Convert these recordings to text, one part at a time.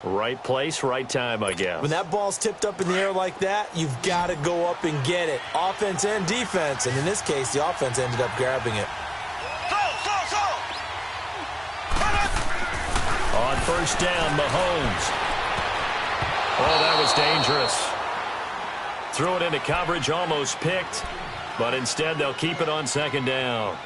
Right place, right time, I guess. When that ball's tipped up in the air like that, you've got to go up and get it. Offense and defense. And in this case, the offense ended up grabbing it. On first down, Mahomes. Oh, that was dangerous. Threw it into coverage, almost picked. But instead, they'll keep it on second down.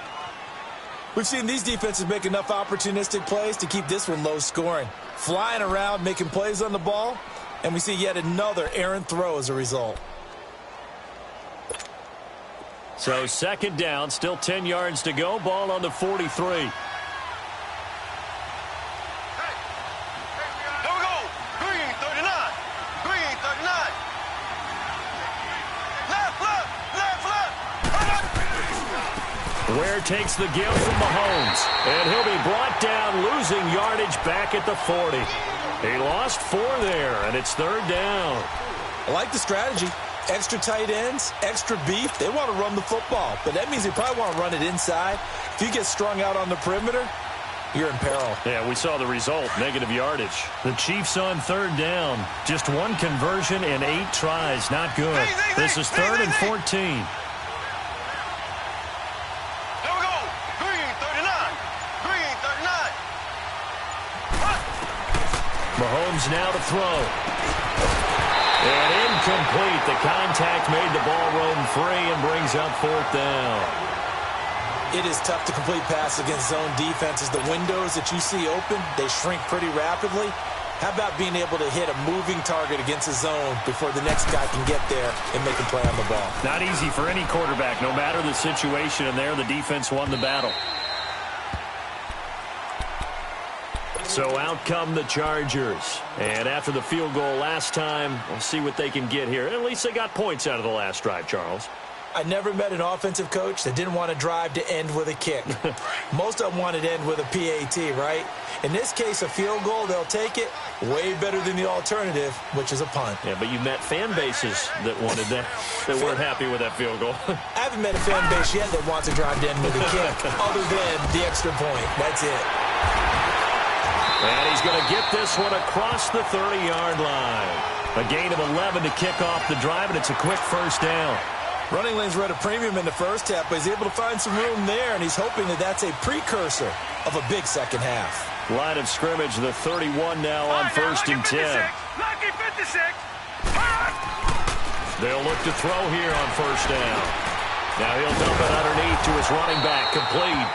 We've seen these defenses make enough opportunistic plays to keep this one low scoring. Flying around, making plays on the ball, and we see yet another errant throw as a result. So second down, still 10 yards to go. Ball on the 43. Ware takes the give from Mahomes, and he'll be brought down, losing yardage back at the 40. He lost 4 there, and it's third down. I like the strategy. Extra tight ends, extra beef. They want to run the football, but that means they probably want to run it inside. If you get strung out on the perimeter, you're in peril. Yeah, we saw the result, negative yardage. The Chiefs on third down. Just 1 conversion and 8 tries. Not good. This is third and 14. Mahomes now to throw. And incomplete. The contact made the ball roam free and brings up fourth down. It is tough to complete passes against zone defenses. The windows that you see open, they shrink pretty rapidly. How about being able to hit a moving target against a zone before the next guy can get there and make a play on the ball? Not easy for any quarterback, no matter the situation. And there, the defense won the battle. So out come the Chargers. And after the field goal last time, we'll see what they can get here. At least they got points out of the last drive, Charles. I never met an offensive coach that didn't want to drive to end with a kick. Most of them wanted to end with a PAT, right? In this case, a field goal, they'll take it. Way better than the alternative, which is a punt. Yeah, but you met fan bases that wanted that, that weren't happy with that field goal. I haven't met a fan base yet that wants to drive to end with a kick, other than the extra point. That's it. And he's going to get this one across the 30-yard line. A gain of 11 to kick off the drive, and it's a quick first down. Running lanes were at a premium in the first half, but he's able to find some room there, and he's hoping that that's a precursor of a big second half. Line of scrimmage, the 31 now on first and 10. Lucky 56. They'll look to throw here on first down. Now he'll dump it underneath to his running back, complete.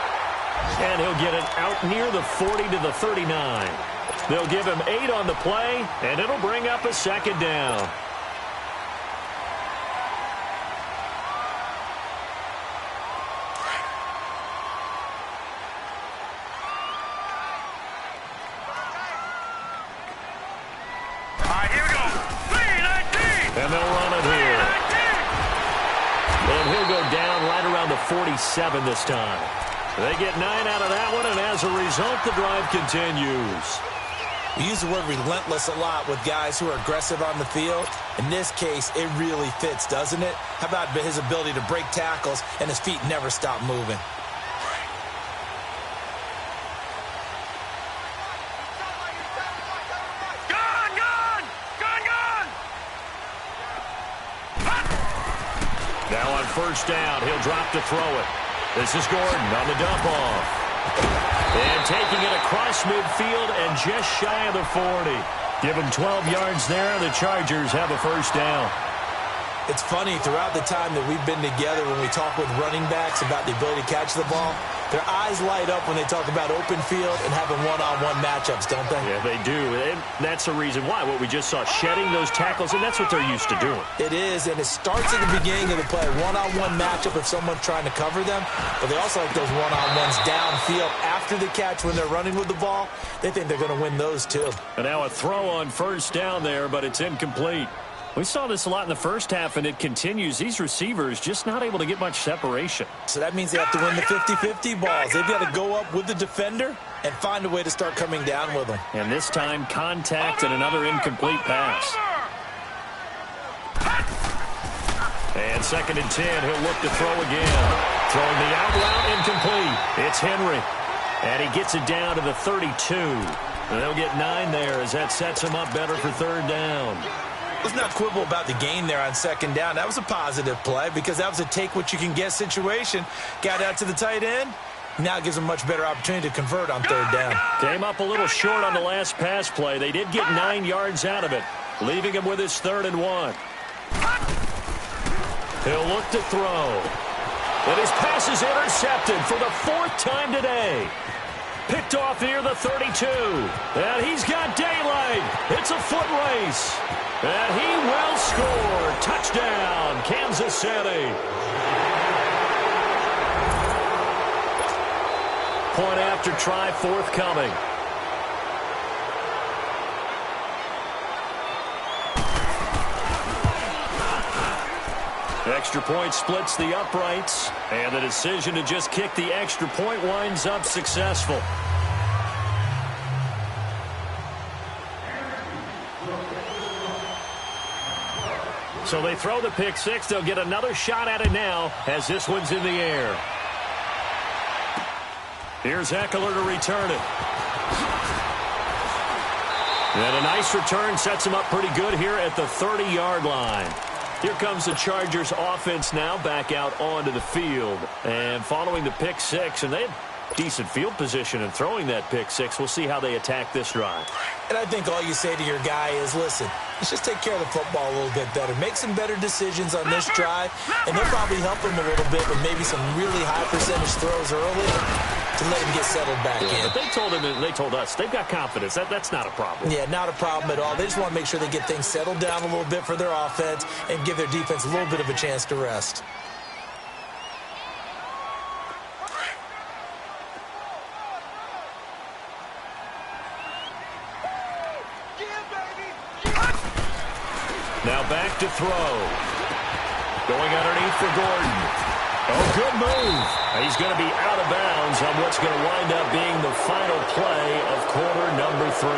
And he'll get it out near the 40 to the 39. They'll give him 8 on the play, and it'll bring up a second down. All right, here we go. 3-19. And they'll run it here. And he'll go down right around the 47 this time. They get 9 out of that one, and as a result, the drive continues. We use the word relentless a lot with guys who are aggressive on the field. In this case, it really fits, doesn't it? How about his ability to break tackles and his feet never stop moving? Now on first down, he'll drop to throw it. This is Gordon on the dump off. And taking it across midfield and just shy of the 40. Give him 12 yards there. The Chargers have a first down. It's funny, throughout the time that we've been together, when we talk with running backs about the ability to catch the ball, their eyes light up when they talk about open field and having one-on-one matchups, don't they? Yeah, they do. And that's the reason why. What we just saw, shedding those tackles, and that's what they're used to doing. It is, and it starts at the beginning of the play. One-on-one matchup if someone's trying to cover them, but they also like those one-on-ones downfield after the catch when they're running with the ball. They think they're going to win those, too. And now a throw on first down there, but it's incomplete. We saw this a lot in the first half, and it continues. These receivers just not able to get much separation. So that means they have to win the 50-50 balls. They've got to go up with the defender and find a way to start coming down with them. And this time, contact and another incomplete pass. And second and 10, he'll look to throw again. Throwing the out route, incomplete. It's Henry. And he gets it down to the 32. And they'll get 9 there as that sets them up better for third down. Let's not quibble about the gain there on second down. That was a positive play because that was a take-what-you-can-get situation. Got out to the tight end. Now it gives them a much better opportunity to convert on third down. Came up a little short on the last pass play. They did get 9 yards out of it, leaving him with his 3rd and 1. He'll look to throw. And his pass is intercepted for the 4th time today. Picked off near the 32. And he's got daylight. It's a foot race. And he will score. Touchdown, Kansas City. Point after try forthcoming. Extra point splits the uprights, and the decision to just kick the extra point winds up successful. So they throw the pick six. They'll get another shot at it now as this one's in the air. Here's Eckler to return it. And a nice return sets him up pretty good here at the 30-yard line. Here comes the Chargers offense now back out onto the field. And following the pick six, and they had decent field position in throwing that pick six. We'll see how they attack this drive. And I think all you say to your guy is, listen, let's just take care of the football a little bit better. Make some better decisions on this drive, and they'll probably help him a little bit with maybe some really high percentage throws early to let him get settled back in. But they told him, and they told us, they've got confidence. That's not a problem. Yeah, not a problem at all. They just want to make sure they get things settled down a little bit for their offense and give their defense a little bit of a chance to rest. Now back to throw. Going underneath for Gordon. Oh, good move. He's going to be out of bounds on what's going to wind up being the final play of quarter number 3.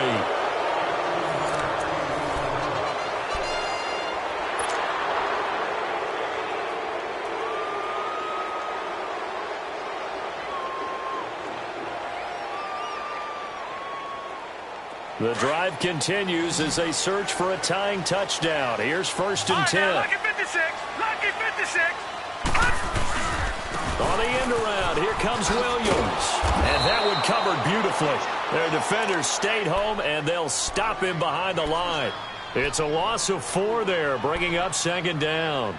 The drive continues as they search for a tying touchdown. Here's 1st and 10. Lucky 56. Lucky 56. On the end around, here comes Williams. And that one covered beautifully. Their defenders stayed home, and they'll stop him behind the line. It's a loss of 4 there, bringing up 2nd down.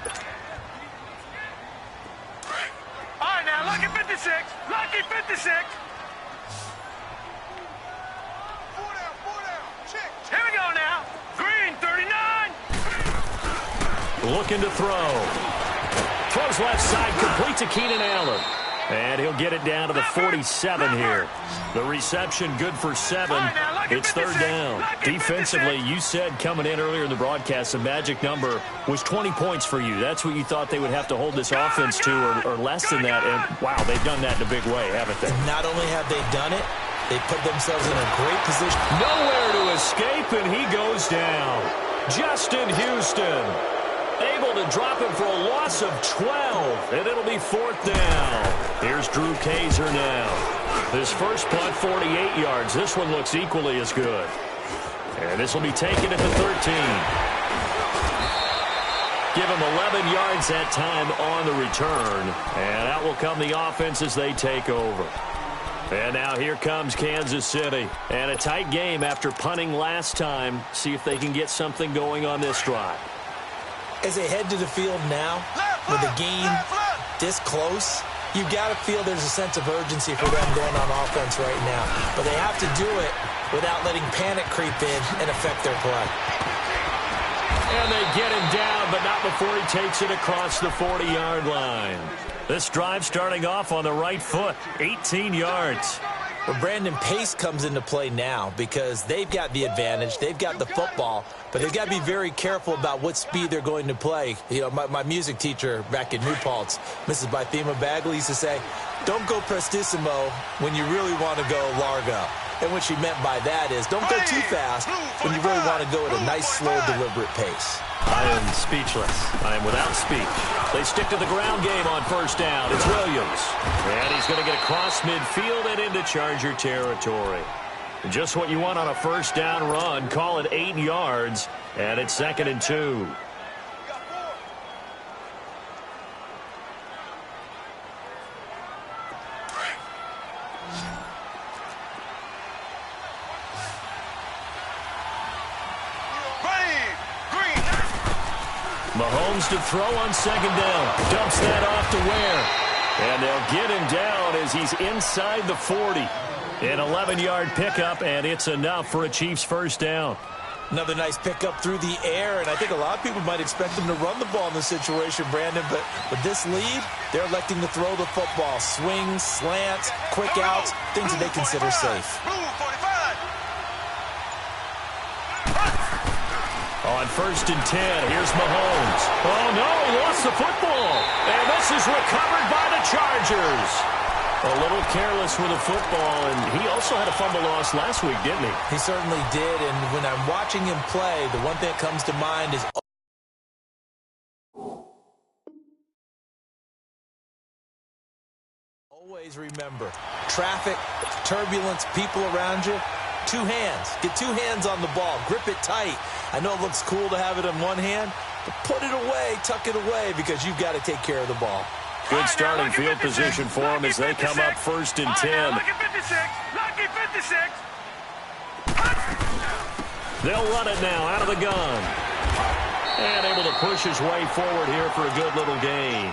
All right, now, lucky 56. Lucky 56. Here we go now. Green, 39. Looking to throw. Throws left side, complete to Keenan Allen. And he'll get it down to the 47 here. The reception good for 7. It's 3rd down. Defensively, you said coming in earlier in the broadcast, the magic number was 20 points for you. That's what you thought they would have to hold this offense to, or less than that. And, wow, they've done that in a big way, haven't they? And not only have they done it, they put themselves in a great position. Nowhere to escape, and he goes down. Justin Houston able to drop him for a loss of 12, and it'll be 4th down. Here's Drew Kaiser now. His first punt, 48 yards. This one looks equally as good. And this will be taken at the 13. Give him 11 yards that time on the return. And out will come the offense as they take over. And now here comes Kansas City. And a tight game after punting last time. See if they can get something going on this drive. As they head to the field now, with the game this close, you've got to feel there's a sense of urgency for them going on offense right now. But they have to do it without letting panic creep in and affect their play. And they get him down, but not before he takes it across the 40-yard line. This drive starting off on the right foot, 18 yards. Well, Brandon, pace comes into play now because they've got the advantage. They've got the football, but they've got to be very careful about what speed they're going to play. You know, my music teacher back in New Paltz, Mrs. Bythema Bagley, used to say, don't go prestissimo when you really want to go largo. And what she meant by that is don't go too fast when you really want to go at a nice, slow, deliberate pace. I am speechless. I am without speech. They stick to the ground game on 1st down. It's Williams. And he's going to get across midfield and into Charger territory. Just what you want on a first down run. Call it 8 yards, and it's 2nd and 2. Mahomes to throw on 2nd down. Dumps that off to Ware. And they'll get him down as he's inside the 40. An 11-yard pickup, and it's enough for a Chiefs first down. Another nice pickup through the air, and I think a lot of people might expect them to run the ball in this situation, Brandon, but with this lead, they're electing to throw the football. Swings, slants, quick outs, things that they consider safe. On 1st and 10, here's Mahomes. Oh, no, he lost the football. And this is recovered by the Chargers. A little careless with the football, and he also had a fumble loss last week, didn't he? He certainly did, and when I'm watching him play, the one thing that comes to mind is always remember, traffic, turbulence, people around you, 2 hands. Get 2 hands on the ball. Grip it tight. I know it looks cool to have it in one hand, but put it away, tuck it away, because you've got to take care of the ball. Good starting field position for them as they come up 1st and 10. Lucky 56. Lucky 56. They'll run it now out of the gun. And able to push his way forward here for a good little gain.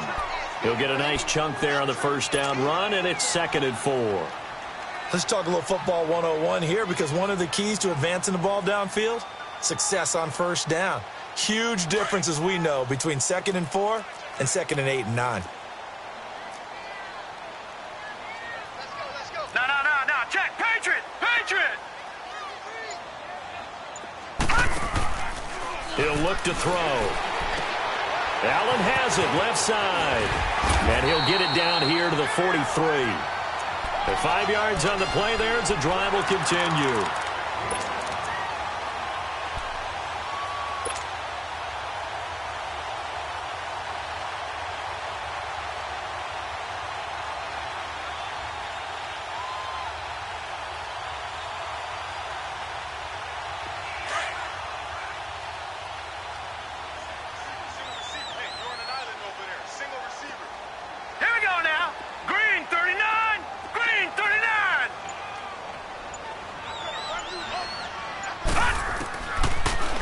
He'll get a nice chunk there on the first down run, and it's 2nd and 4. Let's talk a little football 101 here, because one of the keys to advancing the ball downfield, success on first down. Huge difference, as we know, between 2nd and 4 and 2nd and 8 and 9. No. Check. Patriot. He'll look to throw. Allen has it left side. And he'll get it down here to the 43. At 5 yards on the play there, as the drive will continue.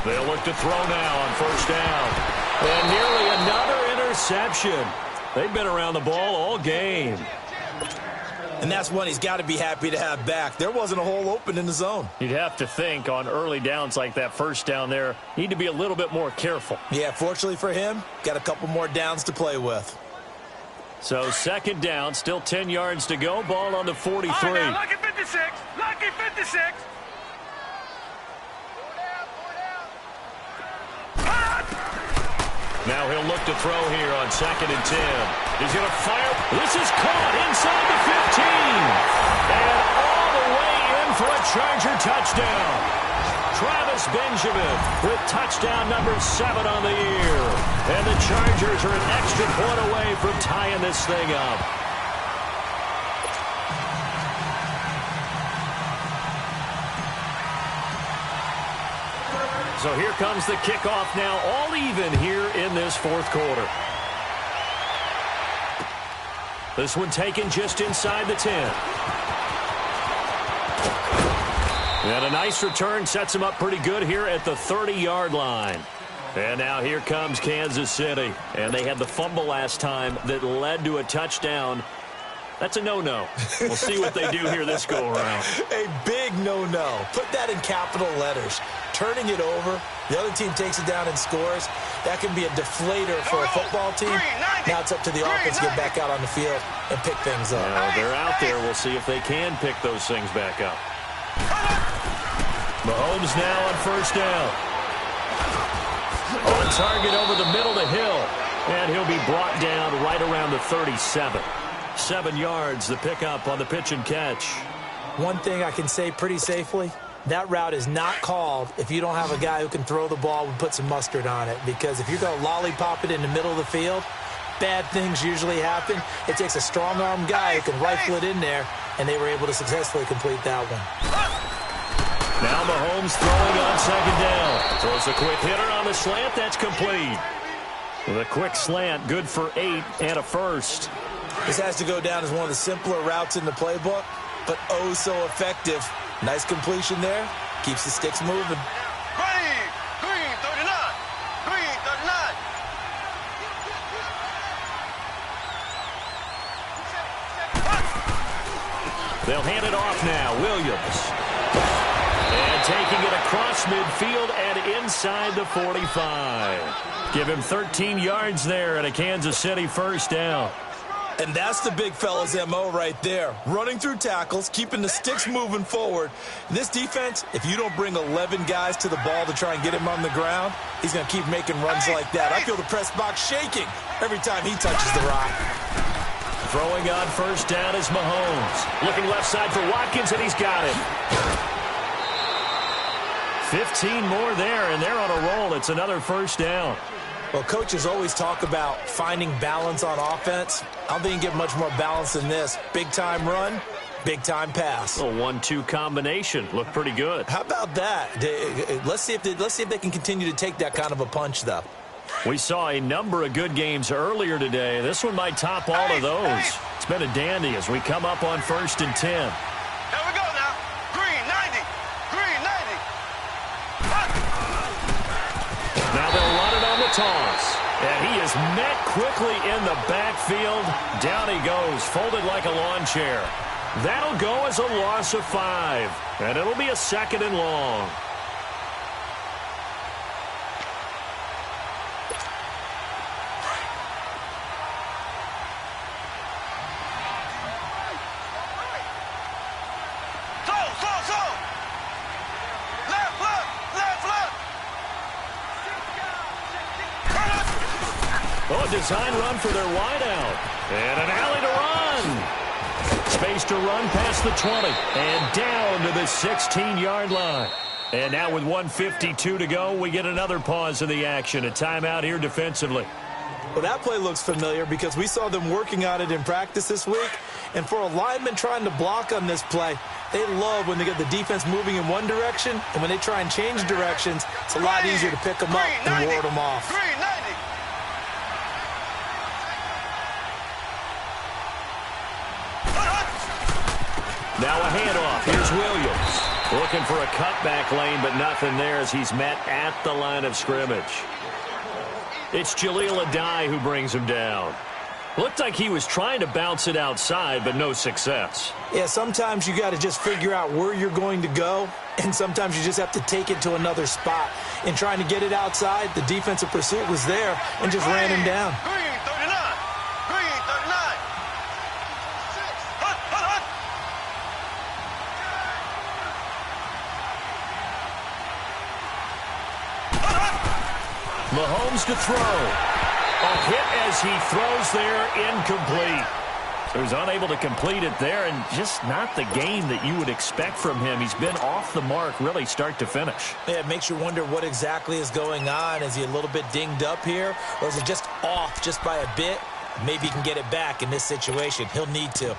They'll look to throw now on first down. And nearly another interception. They've been around the ball all game. And that's one he's got to be happy to have back. There wasn't a hole open in the zone. You'd have to think on early downs like that first down there, need to be a little bit more careful. Yeah, fortunately for him, got a couple more downs to play with. So 2nd down, still 10 yards to go. Ball on the 43. Now, lucky 56. Lucky 56. Now he'll look to throw here on 2nd and 10. He's going to fire. This is caught inside the 15. And all the way in for a Charger touchdown. Travis Benjamin with touchdown number 7 on the year. And the Chargers are an extra point away from tying this thing up. So here comes the kickoff now, all even here in this 4th quarter. This one taken just inside the 10. And a nice return sets him up pretty good here at the 30-yard line. And now here comes Kansas City. And they had the fumble last time that led to a touchdown. That's a no-no. We'll see what they do here this go-around. A big no-no. Put that in capital letters. Turning it over, the other team takes it down and scores. That can be a deflator for a football team. Now it's up to the offense to get back out on the field and pick things up. They're out there. We'll see if they can pick those things back up. Mahomes now on first down. On target over the middle to Hill. And he'll be brought down right around the 37. 7 yards, the pickup on the pitch and catch. One thing I can say pretty safely, that route is not called if you don't have a guy who can throw the ball and put some mustard on it. Because if you're going to lollipop it in the middle of the field, bad things usually happen. It takes a strong-arm guy who can rifle it in there, and they were able to successfully complete that one. Now Mahomes throwing on second down. Throws a quick hitter on the slant. That's complete. With a quick slant, good for 8 and a first. This has to go down as one of the simpler routes in the playbook, but oh so effective. Nice completion there. Keeps the sticks moving. Green 39. Green 39. They'll hand it off now. Williams. And taking it across midfield and inside the 45. Give him 13 yards there and a Kansas City first down. And that's the big fella's MO right there. Running through tackles, keeping the sticks moving forward. This defense, if you don't bring 11 guys to the ball to try and get him on the ground, he's going to keep making runs like that. I feel the press box shaking every time he touches the rock. Throwing on first down is Mahomes. Looking left side for Watkins, and he's got it. 15 more there, and they're on a roll. It's another first down. Well, coaches always talk about finding balance on offense. I don't think you get much more balance than this. Big-time run, big-time pass. A 1-2 combination. Looked pretty good. How about that? Let's see if they can continue to take that kind of a punch, though. We saw a number of good games earlier today. This one might top all of those. It's been a dandy as we come up on 1st and 10. Here we go now. Green 90. Green 90. Now they'll run it on the toss. And he is met quickly in the backfield. Down he goes, folded like a lawn chair. That'll go as a loss of 5. And it'll be a 2nd and long. Oh, design run for their wideout. And an alley to run. Space to run past the 20. And down to the 16-yard line. And now with 1:52 to go, we get another pause in the action. A timeout here defensively. Well, that play looks familiar because we saw them working on it in practice this week. And for a lineman trying to block on this play, they love when they get the defense moving in one direction. And when they try and change directions, it's a lot easier to pick them up and ward them off. Green 90. Now a handoff. Here's Williams. Looking for a cutback lane, but nothing there as he's met at the line of scrimmage. It's Jaleel Adai who brings him down. Looked like he was trying to bounce it outside, but no success. Yeah, sometimes you got to just figure out where you're going to go, and sometimes you just have to take it to another spot. In trying to get it outside, the defensive pursuit was there and just ran him down. Green 39. Green 39. Hut, hut, hut. Mahomes to throw. A hit as he throws there, incomplete. So he's unable to complete it there, and just not the game that you would expect from him. He's been off the mark really start to finish. Yeah, it makes you wonder what exactly is going on. Is he a little bit dinged up here, or is it just off just by a bit? Maybe he can get it back in this situation. He'll need to.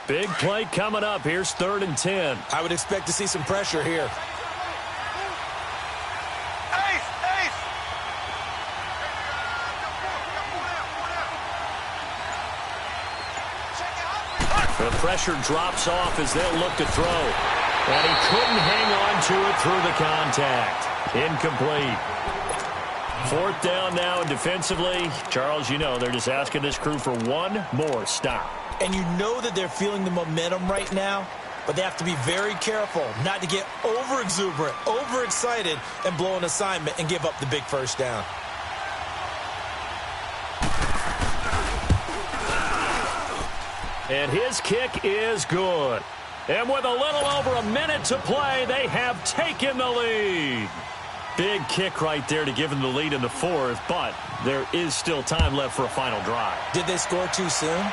Big play coming up. Here's 3rd and 10. I would expect to see some pressure here. Ace, ace. The pressure drops off as they'll look to throw. And he couldn't hang on to it through the contact. Incomplete. 4th down now, and defensively, Charles, you know, they're just asking this crew for one more stop. And you know that they're feeling the momentum right now, but they have to be very careful not to get over-exuberant, overexcited, and blow an assignment and give up the big first down. And his kick is good. And with a little over a minute to play, they have taken the lead. Big kick right there to give them the lead in the 4th, but there is still time left for a final drive. Did they score too soon?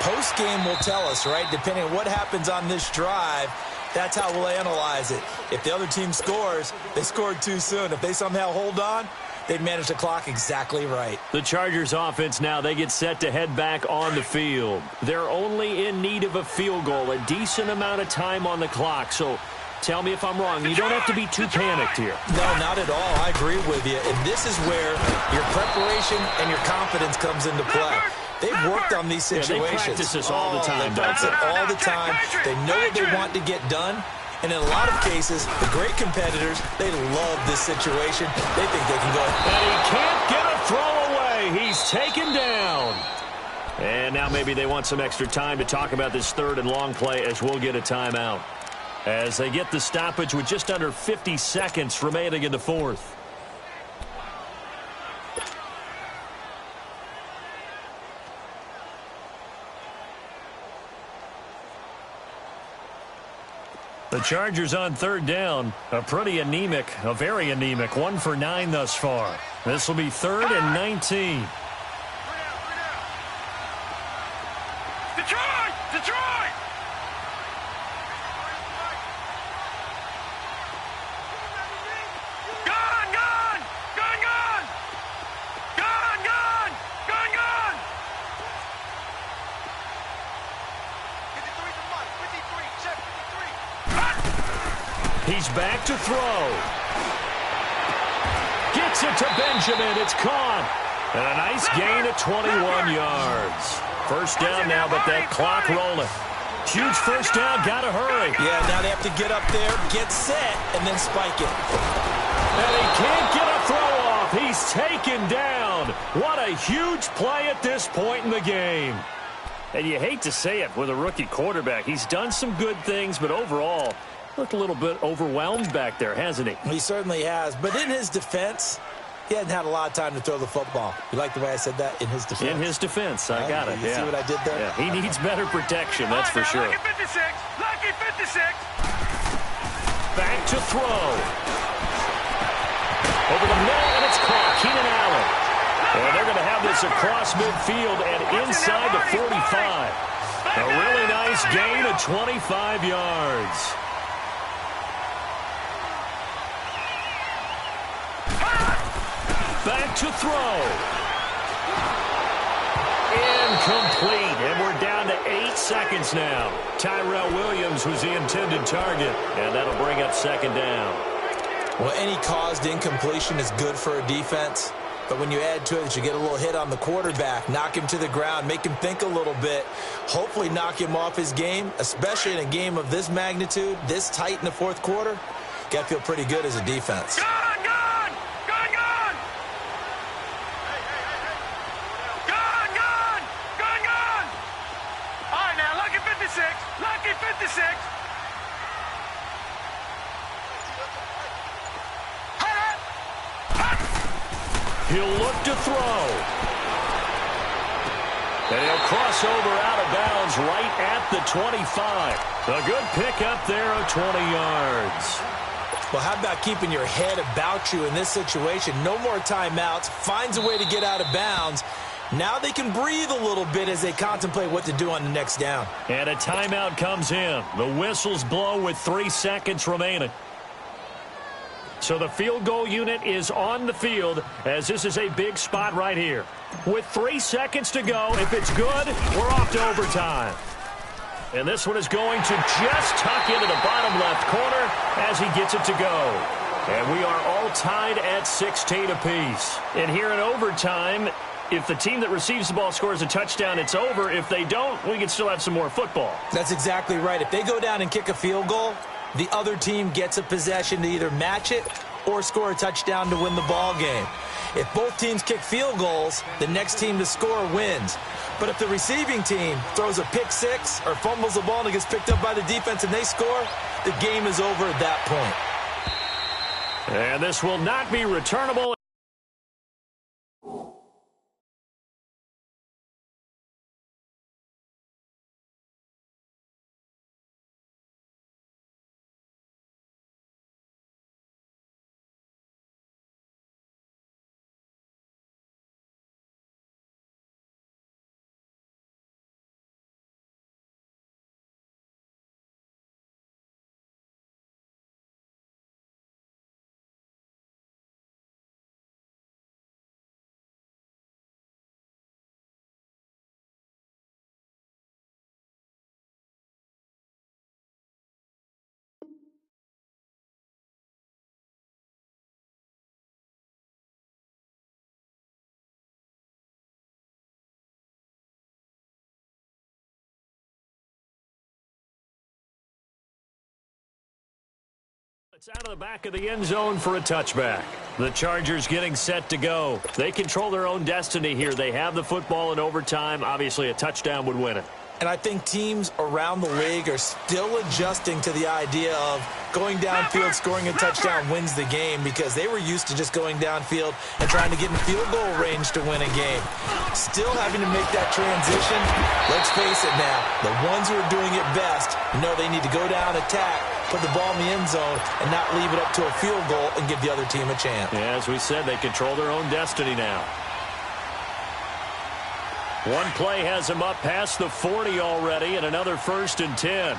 Post-game will tell us, right? Depending on what happens on this drive, that's how we'll analyze it. If the other team scores, they scored too soon. If they somehow hold on, They managed the clock exactly right. The Chargers offense now, they get set to head back on the field. They're only in need of a field goal, a decent amount of time on the clock. So tell me if I'm wrong. You don't have to be too panicked here. No, not at all. I agree with you. And this is where your preparation and your confidence comes into play. They've worked on these situations. Yeah, they practice this all the time. They practice it all the time. They know what they want to get done. And in a lot of cases, the great competitors, they love this situation. They think they can go ahead. And he can't get a throw away. He's taken down. And now maybe they want some extra time to talk about this third and long play as we'll get a timeout. As they get the stoppage with just under 50 seconds remaining in the fourth. The Chargers on third down, a very anemic, 1 for 9 thus far. This will be 3rd and 19. Detroit! Detroit! Gone! Gone! Gone! Gone! Gone! Gone! Gone! Gone! 53 to Mike. 53. Check 53. He's back to throw. Gets it to Benjamin. It's caught. And a nice gain of 21 yards. First down now, but that clock rolling. Huge first down. Got to hurry. Yeah, now they have to get up there, get set, and then spike it. And he can't get a throw off. He's taken down. What a huge play at this point in the game. And you hate to say it with a rookie quarterback. He's done some good things, but overall, looked a little bit overwhelmed back there, hasn't he? He certainly has. But in his defense, he hadn't had a lot of time to throw the football. You like the way I said that? In his defense? In his defense. I got it. You see what I did there? Yeah, he needs better protection, that's for sure. Lucky 56. Lucky 56. Back to throw. Over the middle, and it's caught. Keenan Allen. And they're going to have this across midfield and inside the 45. A really nice gain of 25 yards. Back to throw. Incomplete. And we're down to 8 seconds now. Tyrell Williams was the intended target. And that'll bring up second down. Well, any caused incompletion is good for a defense. But when you add to it that you get a little hit on the quarterback, knock him to the ground, make him think a little bit, hopefully knock him off his game, especially in a game of this magnitude, this tight in the fourth quarter, got to feel pretty good as a defense. Gone! Gone! Gone! Gone! Gone! Gone! Gone! Gone! All right, now, lucky 56. Lucky 56. He'll look to throw. And he'll cross over out of bounds right at the 25. A good pickup there of 20 yards. Well, how about keeping your head about you in this situation? No more timeouts. Finds a way to get out of bounds. Now they can breathe a little bit as they contemplate what to do on the next down. And a timeout comes in. The whistles blow with 3 seconds remaining. So the field goal unit is on the field as this is a big spot right here. With 3 seconds to go, if it's good, we're off to overtime. And this one is going to just tuck into the bottom left corner as he gets it to go. And we are all tied at 16 apiece. And here in overtime, if the team that receives the ball scores a touchdown, it's over. If they don't, we can still have some more football. That's exactly right. If they go down and kick a field goal, the other team gets a possession to either match it or score a touchdown to win the ball game. If both teams kick field goals, the next team to score wins. But if the receiving team throws a pick six or fumbles the ball and it gets picked up by the defense and they score, the game is over at that point. And this will not be returnable. It's out of the back of the end zone for a touchback. The Chargers getting set to go. They control their own destiny here. They have the football in overtime. Obviously, a touchdown would win it. And I think teams around the league are still adjusting to the idea of going downfield, scoring a touchdown wins the game, because they were used to just going downfield and trying to get in field goal range to win a game. Still having to make that transition. Let's face it now, the ones who are doing it best know they need to go down, attack, put the ball in the end zone, and not leave it up to a field goal and give the other team a chance. Yeah, as we said, they control their own destiny now. One play has him up past the 40 already, and another 1st and 10.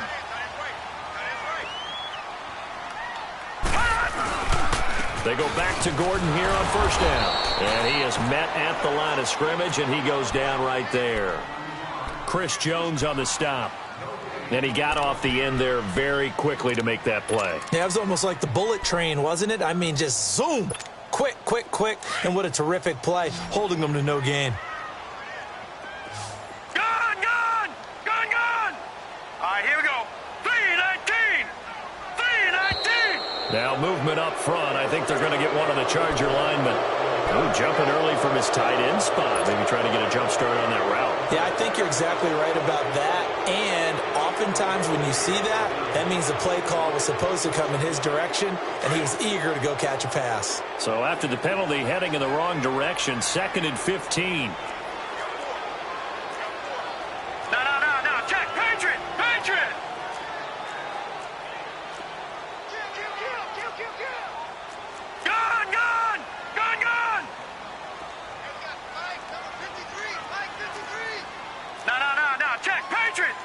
They go back to Gordon here on 1st down. And he is met at the line of scrimmage, and he goes down right there. Chris Jones on the stop. And he got off the end there very quickly to make that play. Yeah, it was almost like the bullet train, wasn't it? I mean, just zoom. Quick, quick, quick. And what a terrific play, holding them to no gain. Now movement up front. I think they're going to get one of the Charger linemen. Oh, jumping early from his tight end spot. Maybe trying to get a jump start on that route. Yeah, I think you're exactly right about that. And oftentimes when you see that, that means the play call was supposed to come in his direction, and he was eager to go catch a pass. So after the penalty, heading in the wrong direction, 2nd and 15. No. Check. Patriot. Gun. No. Check. Patriot.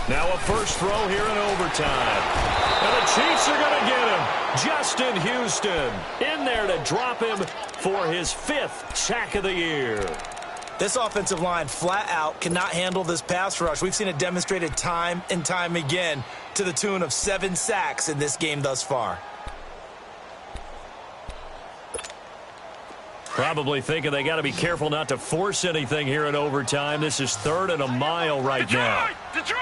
Now a first throw here in overtime. And the Chiefs are going to get him. Justin Houston in there to drop him for his 5th sack of the year. This offensive line flat out cannot handle this pass rush. We've seen it demonstrated time and time again to the tune of 7 sacks in this game thus far. Probably thinking they got to be careful not to force anything here in overtime. This is 3rd and a mile right now. Detroit!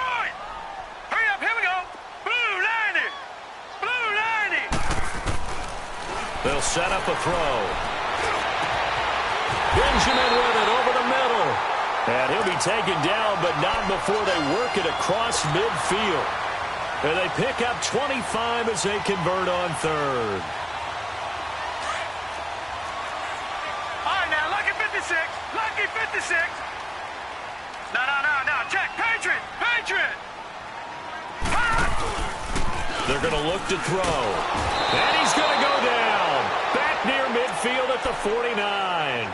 Hurry up, here we go. Blue 90. They'll set up a throw. Benjamin with it over the middle. And he'll be taken down, but not before they work it across midfield. And they pick up 25 as they convert on 3rd. Lucky 56. No. Check. Patriot. They're going to look to throw. And he's going to go down. Back near midfield at the 49.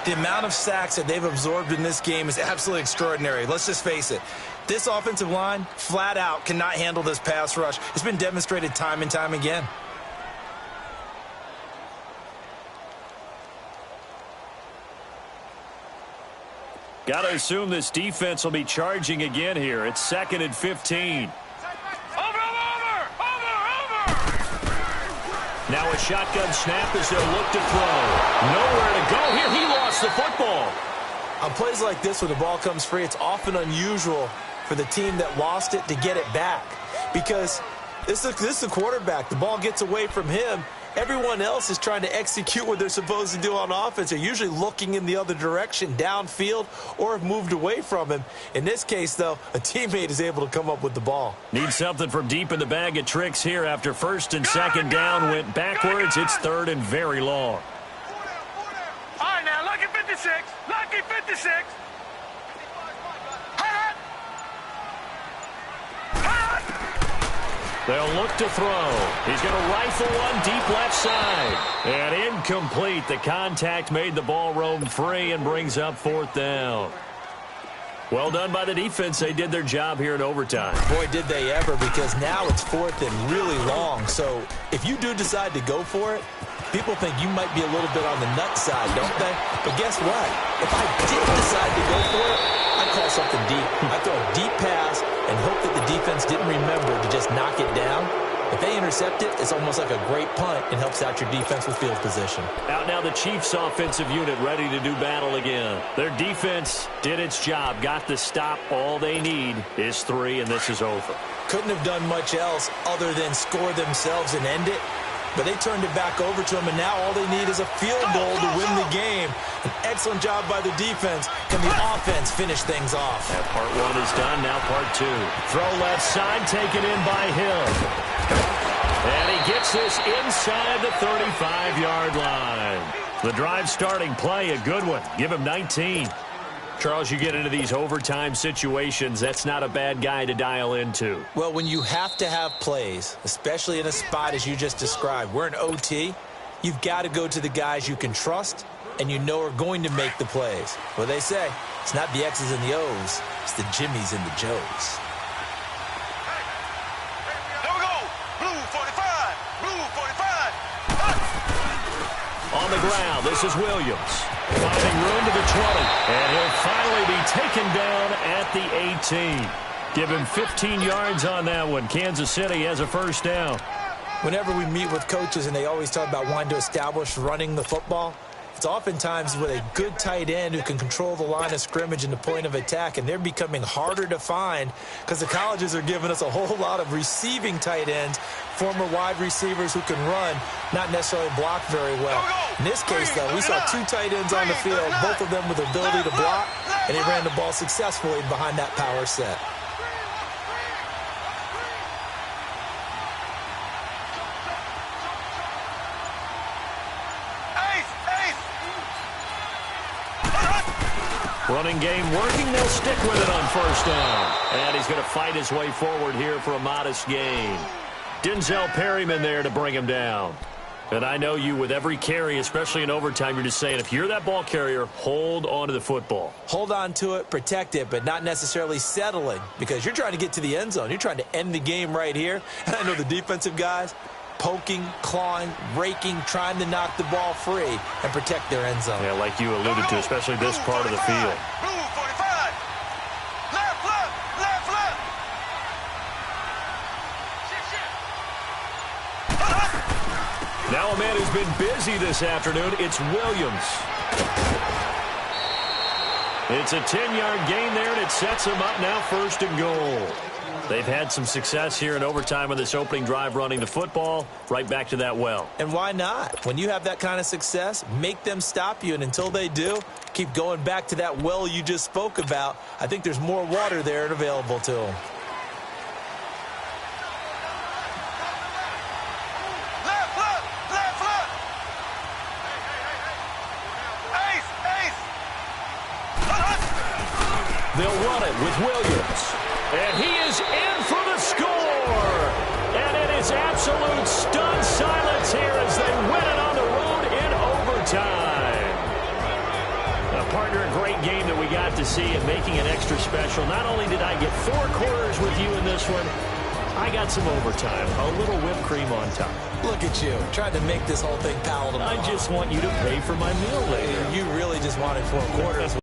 The amount of sacks that they've absorbed in this game is absolutely extraordinary. Let's just face it. This offensive line, flat out, cannot handle this pass rush. It's been demonstrated time and time again. Got to assume this defense will be charging again here. It's 2nd and 15. Over. Now a shotgun snap as they'll look to throw. Nowhere to go here. He lost the football. On plays like this, when the ball comes free, it's often unusual for the team that lost it to get it back. Because this is the quarterback. The ball gets away from him. Everyone else is trying to execute what they're supposed to do on offense. They're usually looking in the other direction, downfield, or have moved away from him. In this case, though, a teammate is able to come up with the ball. Need something from deep in the bag of tricks here after 1st and 2nd down. Went backwards. It's 3rd and very long. All right, now, lucky 56. They'll look to throw. He's going to rifle one deep left side. And incomplete. The contact made the ball roam free and brings up 4th down. Well done by the defense. They did their job here in overtime. Boy, did they ever, because now it's 4th and really long. So if you do decide to go for it, people think you might be a little bit on the nut side, don't they? But guess what? If I did decide to go for it, I'd call something deep. I'd throw a deep pass and hope that the defense didn't remember to just knock it down. If they intercept it, it's almost like a great punt and helps out your defense with field position. Out now the Chiefs offensive unit ready to do battle again. Their defense did its job, got the stop. All they need is 3, and this is over. Couldn't have done much else other than score themselves and end it. But they turned it back over to them, and now all they need is a field goal to win the game. An excellent job by the defense. Can the offense finish things off? That part 1 is done, now part 2. Throw left side, taken in by Hill. And he gets this inside the 35-yard line. The drive starting play, a good one. Give him 19. Charles, you get into these overtime situations, that's not a bad guy to dial into. Well, when you have to have plays, especially in a spot as you just described, we're in OT, you've got to go to the guys you can trust and you know are going to make the plays. Well, they say it's not the X's and the O's, it's the Jimmies and the Joes. There we go. Blue 45. Blue 45. On the ground, this is Williams. Finding room to the 20. And he'll finally be taken down at the 18. Give him 15 yards on that one. Kansas City has a first down. Whenever we meet with coaches and they always talk about wanting to establish running the football, it's oftentimes with a good tight end who can control the line of scrimmage and the point of attack, and they're becoming harder to find because the colleges are giving us a whole lot of receiving tight ends, former wide receivers who can run, not necessarily block very well. In this case, though, we saw 2 tight ends on the field, both of them with the ability to block, and they ran the ball successfully behind that power set. Running game working. They'll stick with it on first down. And he's going to fight his way forward here for a modest gain. Denzel Perryman there to bring him down. And I know you, with every carry, especially in overtime, you're just saying, if you're that ball carrier, hold on to the football. Hold on to it, protect it, but not necessarily settling, because you're trying to get to the end zone. You're trying to end the game right here. And I know the defensive guys, poking, clawing, raking, trying to knock the ball free and protect their end zone. Yeah, like you alluded to, especially this part of the field. Blue 45. Left, left, left, left. Now a man who's been busy this afternoon, it's Williams. It's a 10-yard gain there, and it sets him up now 1st and goal. They've had some success here in overtime on this opening drive running the football right back to that well. And why not? When you have that kind of success, make them stop you, and until they do, keep going back to that well you just spoke about. I think there's more water there and available to them. Left, left, left, left. Ace, ace. They'll run it with Williams. And he is in for the score. And it is absolute stunned silence here as they win it on the road in overtime. Now, partner, a great game that we got to see and making it extra special. Not only did I get 4 quarters with you in this one, I got some overtime, a little whipped cream on top. Look at you, trying to make this whole thing palatable. I just want you to pay for my meal later. You really just wanted 4 quarters.